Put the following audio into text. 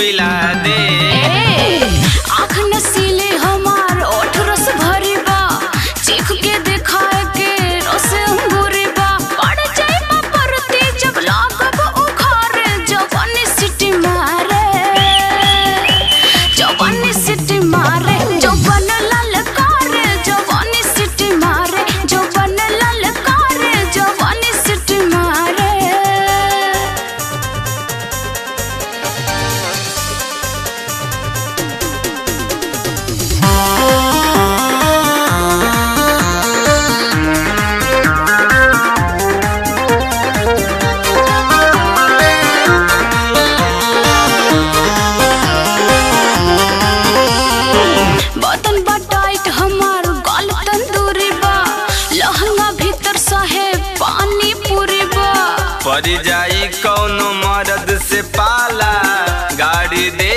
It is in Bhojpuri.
पिला दे। आँख नसीले हमार ओठ रस भरी बा, चीख के दिखाए के रस अंगूरी बा। पड़ जाए परती जब लागब उखारे, जवानी सिटी मारे, जवानी सिटी मारे, जवान ललकारे, जवानी सिटी मारे, जवान ललकारे, जवानी सिटी मारे। बदन बटाइट हमार गाल तंदूरी बा, लहंगा भीतर सहे पानी पूरी बा। पड़ जाई कौनो मर्द से पाला, गाड़ी दे